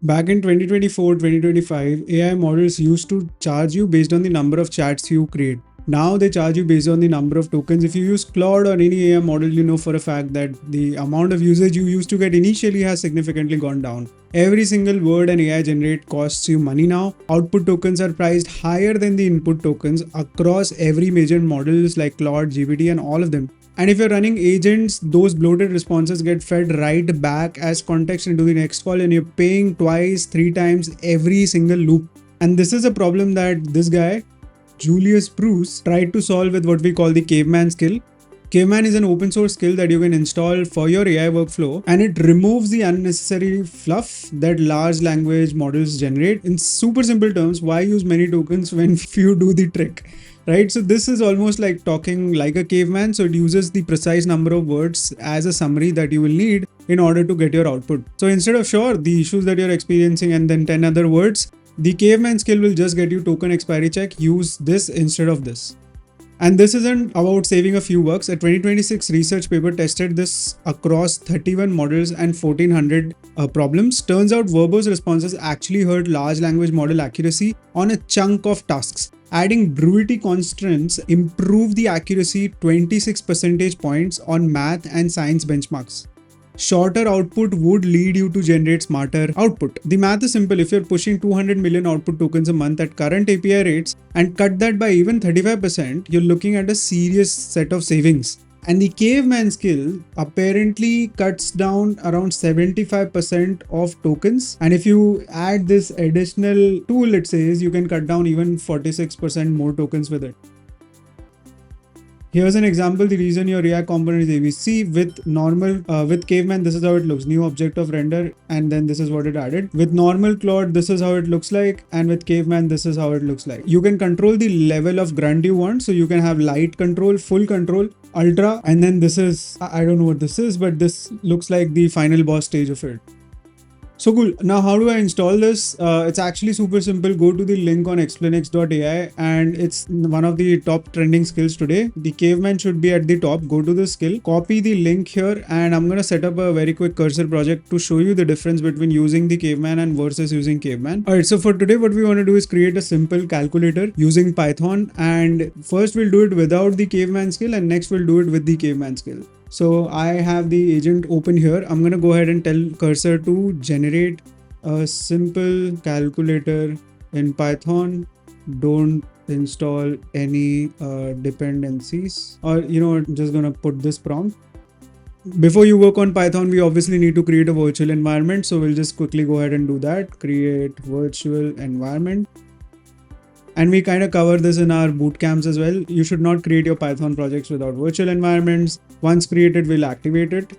Back in 2024, 2025, AI models used to charge you based on the number of chats you create. Now they charge you based on the number of tokens. If you use Claude or any AI model, you know for a fact that the amount of usage you used to get initially has significantly gone down. Every single word an AI generate costs you money now. Output tokens are priced higher than the input tokens across every major models like Claude, GPT, and all of them. And if you're running agents, those bloated responses get fed right back as context into the next call, and you're paying twice, 3 times every single loop. And this is a problem that this guy, JuliusBrussee, tried to solve with what we call the Caveman skill. Caveman is an open source skill that you can install for your AI workflow, and it removes the unnecessary fluff that large language models generate. In super simple terms, why use many tokens when few do the trick? Right? So this is almost like talking like a caveman. So it uses the precise number of words as a summary that you will need in order to get your output. So instead of the issues that you're experiencing and then 10 other words, the caveman skill will just get you token expiry check. Use this instead of this. And this isn't about saving a few bucks. A 2026 research paper tested this across 31 models and 1400 problems. Turns out verbose responses actually hurt large language model accuracy on a chunk of tasks. Adding brevity constraints improve the accuracy 26 percentage points on math and science benchmarks. Shorter output would lead you to generate smarter output. The math is simple. If you're pushing 200 million output tokens a month at current API rates and cut that by even 35%, you're looking at a serious set of savings. And the caveman skill apparently cuts down around 75% of tokens. And if you add this additional tool, it says you can cut down even 46% more tokens with it. Here's an example. The reason your React component is ABC with Caveman, this is how it looks. New object of render, and then this is what it added. With normal Claude, this is how it looks like, and with Caveman, this is how it looks like. You can control the level of grunt you want, so you can have light control, full control, ultra, and then this is, I don't know what this is, but this looks like the final boss stage of it. So cool. Now, how do I install this? It's actually super simple. Go to the link on explanx.ai, and it's one of the top trending skills today. The caveman should be at the top. Go to the skill, copy the link here, and I'm going to set up a very quick cursor project to show you the difference between using the caveman and versus using caveman. All right. So for today, what we want to do is create a simple calculator using Python. And first we'll do it without the caveman skill, and next we'll do it with the caveman skill. So I have the agent open here. I'm going to go ahead and tell cursor to generate a simple calculator in Python. Don't install any dependencies, or I'm just going to put this prompt. Before you work on Python, we obviously need to create a virtual environment. So we'll just quickly go ahead and do that. Create virtual environment. And we kind of cover this in our bootcamps as well. You should not create your Python projects without virtual environments. Once created, we'll activate it.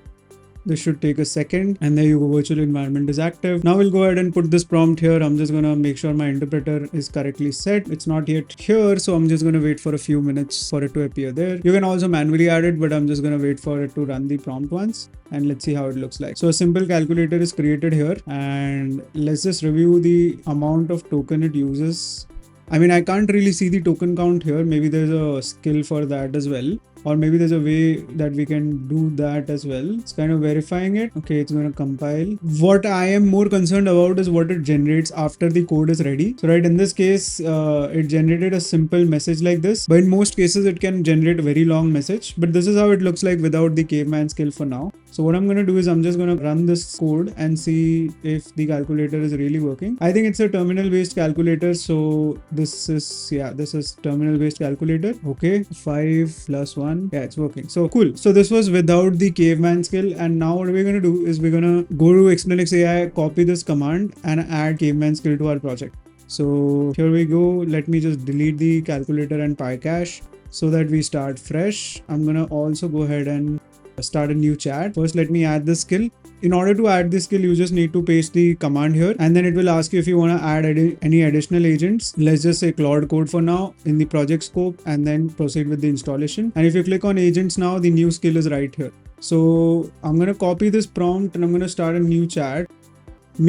This should take a second, and there you go, virtual environment is active. Now we'll go ahead and put this prompt here. I'm just going to make sure my interpreter is correctly set. It's not yet here, so I'm just going to wait for a few minutes for it to appear there. You can also manually add it, but I'm just going to wait for it to run the prompt once, and let's see how it looks like. So a simple calculator is created here, and let's just review the amount of token it uses. I mean, I can't really see the token count here. Maybe there's a skill for that as well. Or maybe there's a way that we can do that as well. It's kind of verifying it. Okay, it's going to compile. What I am more concerned about is what it generates after the code is ready. So right, in this case, it generated a simple message like this. But in most cases, it can generate a very long message. But this is how it looks like without the caveman skill for now. So what I'm going to do is I'm just going to run this code and see if the calculator is really working. I think it's a terminal based calculator. So this is terminal based calculator. Okay, 5 plus 1. Yeah, it's working. So cool. So this was without the caveman skill. And now what we're going to do is we're going to go to Explainx AI, copy this command and add caveman skill to our project. So here we go. Let me just delete the calculator and PyCache so that we start fresh. I'm going to also go ahead and start a new chat. First, let me add this skill. In order to add this skill, you just need to paste the command here, and then it will ask you if you want to add any additional agents. Let's just say Claude Code for now in the project scope, and then proceed with the installation. And if you click on agents now, the new skill is right here. So I'm going to copy this prompt and I'm going to start a new chat.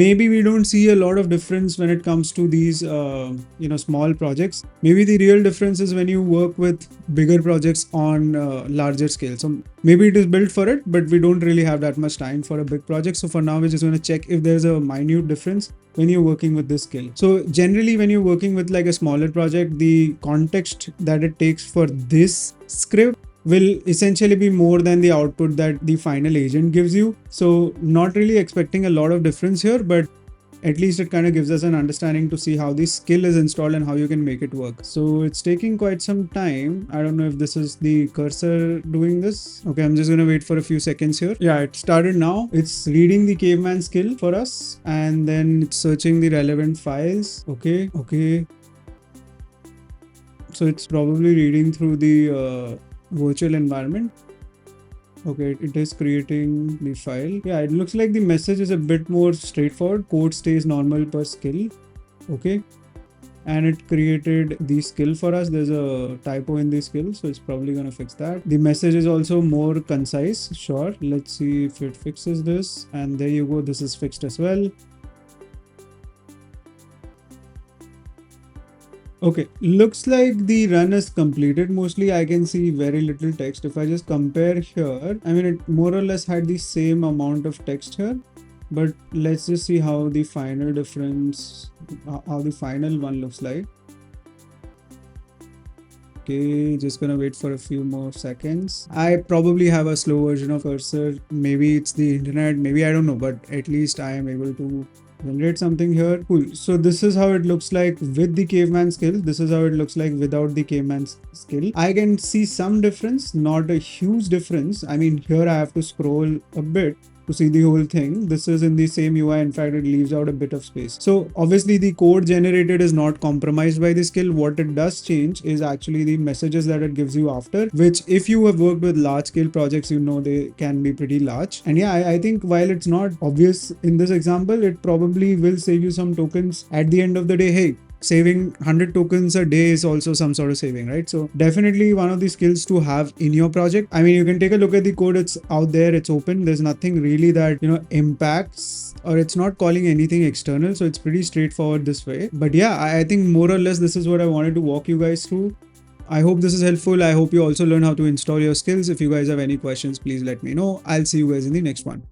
maybe we don't see a lot of difference when it comes to these small projects. Maybe the real difference is when you work with bigger projects on larger scale. So maybe it is built for it, but we don't really have that much time for a big project. So for now, we're just going to check if there's a minute difference when you're working with this skill. So generally, when you're working with like a smaller project, the context that it takes for this script will essentially be more than the output that the final agent gives you. So not really expecting a lot of difference here, but at least it kind of gives us an understanding to see how the skill is installed and how you can make it work. So it's taking quite some time. I don't know if this is the cursor doing this. Okay, I'm just going to wait for a few seconds here. Yeah, it started now. It's reading the caveman skill for us and then it's searching the relevant files. Okay. So it's probably reading through the virtual environment. Okay, it is creating the file. Yeah, it looks like the message is a bit more straightforward. Code stays normal per skill. Okay. And it created the skill for us. There's a typo in the skill, so it's probably going to fix that. The message is also more concise. Sure. Let's see if it fixes this. And there you go. This is fixed as well. Okay, looks like the run is completed. Mostly I can see very little text. If I just compare here, I mean, it more or less had the same amount of text here, but let's just see how the final difference, how the final one looks like. Okay, just gonna wait for a few more seconds. I probably have a slow version of cursor. Maybe it's the internet, maybe I don't know, but at least I am able to generate something here. Cool. So this is how it looks like with the caveman skill. This is how it looks like without the caveman skill. I can see some difference, not a huge difference. I mean, here I have to scroll a bit to see the whole thing. This is in the same UI. In fact, it leaves out a bit of space. So obviously the code generated is not compromised by the skill. What it does change is actually the messages that it gives you after, which if you have worked with large scale projects, you know they can be pretty large. And yeah, I think while it's not obvious in this example, it probably will save you some tokens at the end of the day. Hey, saving 100 tokens a day is also some sort of saving, right? So definitely one of the skills to have in your project. I mean, you can take a look at the code. It's out there, it's open. There's nothing really that, impacts, or it's not calling anything external. So it's pretty straightforward this way. But yeah, I think more or less this is what I wanted to walk you guys through. I hope this is helpful. I hope you also learn how to install your skills. If you guys have any questions, please let me know. I'll see you guys in the next one.